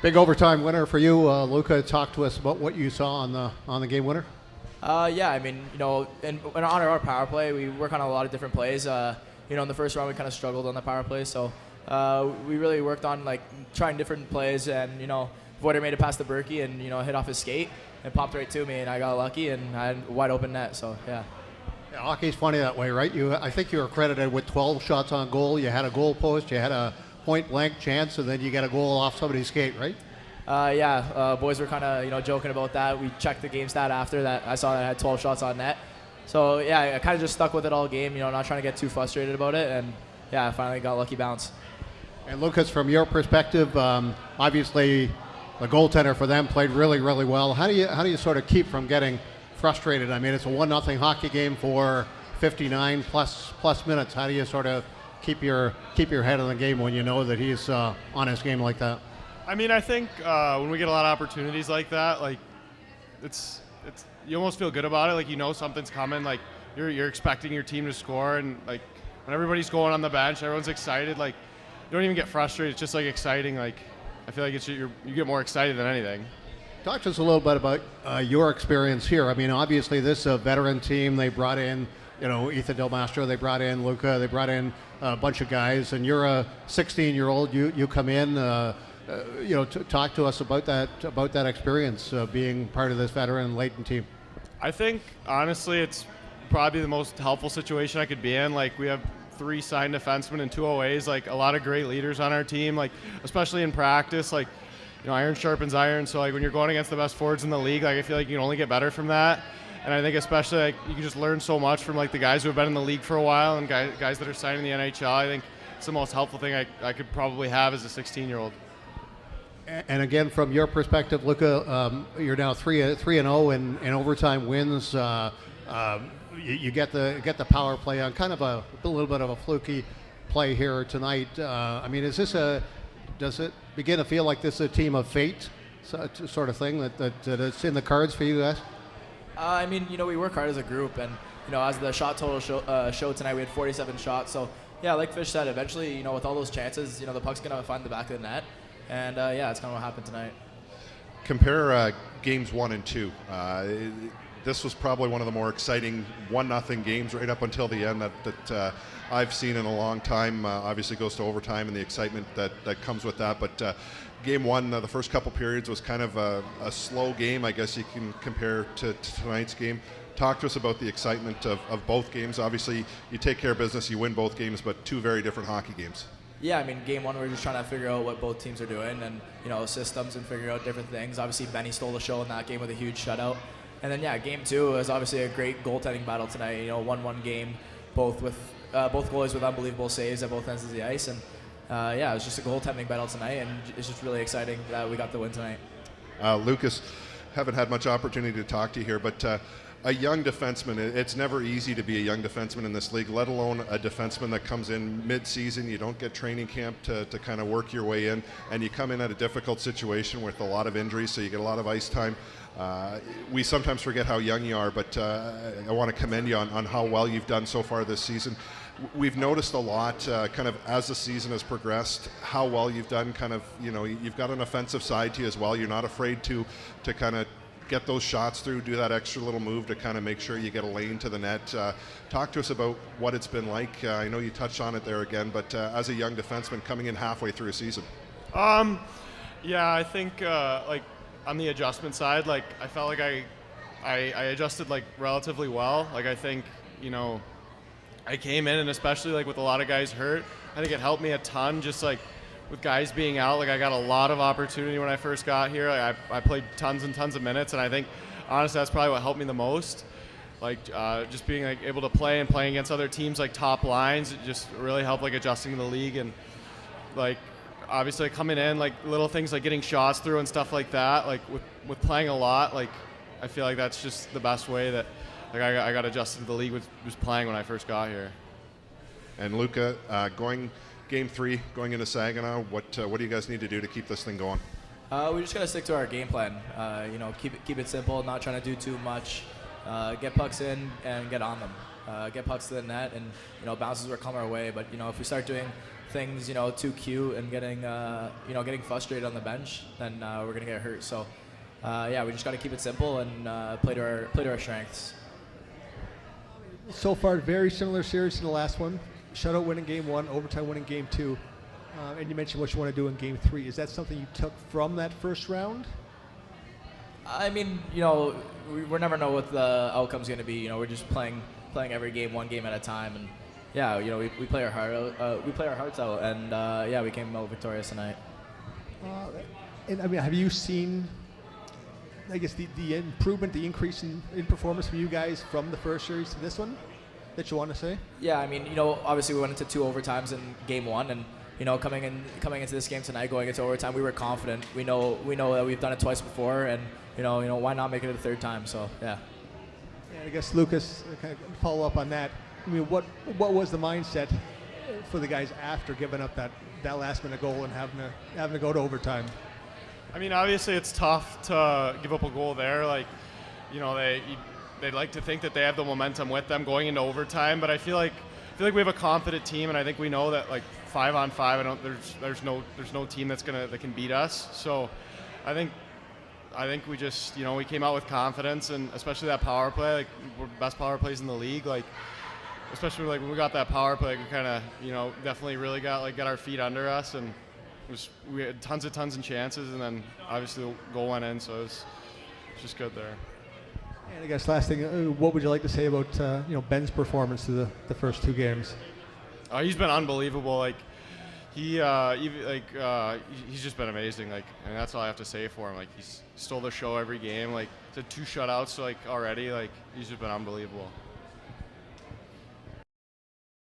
Big overtime winner for you, Luca. Talk to us about what you saw on the game winner. Yeah, I mean, in honor of our power play, we work on a lot of different plays. In the first round, we kind of struggled on the power play, so we really worked on trying different plays. And Voider made it past the Berkey and hit off his skate and popped right to me, and I got lucky and I had a wide open net. So yeah. Yeah, hockey's funny that way, right? I think you were credited with 12 shots on goal. You had a goal post, you had a point-blank chance, and then you get a goal off somebody's skate, right? Boys were kind of joking about that. We checked the game stat after that. I saw that I had 12 shots on net. So yeah, I kind of just stuck with it all game. Not trying to get too frustrated about it, and yeah, I finally got a lucky bounce. And Lucas, from your perspective, obviously the goaltender for them played really, really well. How do you sort of keep from getting frustrated? I mean, it's a 1-0 hockey game for 59 plus minutes. How do you sort of keep your head on the game when you know that he's on his game like that? I mean, I think when we get a lot of opportunities like that, it's you almost feel good about it. Something's coming. You're expecting your team to score, and when everybody's going on the bench, everyone's excited. You don't even get frustrated. It's just exciting. I feel like you get more excited than anything. Talk to us a little bit about your experience here. I mean, obviously this is a veteran team. They brought in, Ethan Del Mastro. They brought in Luca. They brought in a bunch of guys. And you're a 16-year-old. You come in. Talk to us about that experience being part of this veteran Leighton team. I think honestly, it's probably the most helpful situation I could be in. We have 3 signed defensemen and 2 OAs. A lot of great leaders on our team. Especially in practice. Iron sharpens iron, so when you're going against the best forwards in the league, I feel like you can only get better from that. And I think especially you can just learn so much from the guys who have been in the league for a while and guys that are signing the NHL. I think it's the most helpful thing I could probably have as a 16-year-old. And again, from your perspective, Luca, you're now 3-0 in overtime wins. You get the power play on kind of a little bit of a fluky play here tonight. I mean, does it begin to feel like this is a team of fate, sort of thing that it's in the cards for you guys? I mean, we work hard as a group, and as the shot total show tonight, we had 47 shots. So yeah, like Fish said, eventually, with all those chances, the puck's gonna find the back of the net, and it's kind of what happened tonight. Compare games 1 and 2. This was probably one of the more exciting 1-0 games right up until the end that I've seen in a long time. Obviously goes to overtime and the excitement that comes with that. But game 1, the first couple periods was kind of a slow game, I guess you can compare to tonight's game. Talk to us about the excitement of both games. Obviously, you take care of business, you win both games, but 2 very different hockey games. Yeah, I mean, game 1, we're just trying to figure out what both teams are doing and, systems and figure out different things. Obviously, Benny stole the show in that game with a huge shutout. And then, game 2 was obviously a great goaltending battle tonight. 1-1 game, both goalies with unbelievable saves at both ends of the ice. And, it was just a goaltending battle tonight, and it's just really exciting that we got the win tonight. Lucas, haven't had much opportunity to talk to you here, but a young defenseman, it's never easy to be a young defenseman in this league, let alone a defenseman that comes in mid-season. You don't get training camp to kind of work your way in, and you come in at a difficult situation with a lot of injuries, so you get a lot of ice time. We sometimes forget how young you are, but I want to commend you on how well you've done so far this season. We've noticed a lot kind of as the season has progressed, how well you've done. Kind of, you've got an offensive side to you as well. You're not afraid to kind of get those shots through, do that extra little move to kind of make sure you get a lane to the net. Talk to us about what it's been like. I know you touched on it there again, but as a young defenseman coming in halfway through a season. Yeah, I think on the adjustment side, I felt like I adjusted relatively well. I think I came in, and especially with a lot of guys hurt, I think it helped me a ton. Just with guys being out, I got a lot of opportunity when I first got here. I played tons and tons of minutes, and I think honestly that's probably what helped me the most. Just being able to play and playing against other teams top lines, it just really helped adjusting to the league, and obviously coming in little things like getting shots through and stuff like that. With playing a lot, I feel like that's just the best way that I got adjusted to the league was playing when I first got here. And Luca, going Game 3, going into Saginaw, what do you guys need to do to keep this thing going? We just gotta stick to our game plan. Keep it simple, not trying to do too much. Get pucks in and get on them. Get pucks to the net, and bounces will come our way. But if we start doing things, too cute and getting frustrated on the bench, then we're gonna get hurt. So, we just got to keep it simple and play to our strengths. So far, very similar series to the last one. Shutout win in game 1, overtime win in game 2. And you mentioned what you want to do in game 3. Is that something you took from that first round? I mean, we never know what the outcome's going to be. We're just playing every game, one game at a time, and we play our hearts out, and we came out victorious tonight. And I mean, have you seen, I guess, the improvement, the increase in performance from you guys from the first series to this one that you want to say? Yeah, I mean, obviously we went into 2 overtimes in game 1, and coming into this game tonight, going into overtime, we were confident. We know that we've done it twice before, and why not make it a 3rd time? So yeah. And I guess Lucas, kind of follow up on that. I mean, what was the mindset for the guys after giving up that last minute goal and having to go to overtime? I mean, obviously it's tough to give up a goal there. Like, they'd like to think that they have the momentum with them going into overtime, but I feel like we have a confident team, and I think we know that, like, 5-on-5, there's no team that can beat us. So I think we just we came out with confidence, and especially that power play, like, we're the best power plays in the league. Like, especially like when we got that power play, we kind of definitely really got our feet under us, and we had tons of chances, and then obviously the goal went in, so it's just good there. And I guess last thing, what would you like to say about Ben's performance through the first 2 games? He's been unbelievable. Like, he's just been amazing. Like, and that's all I have to say for him. Like, he's stole the show every game. Like, he's had 2 shutouts. So, like, already, like, he's just been unbelievable.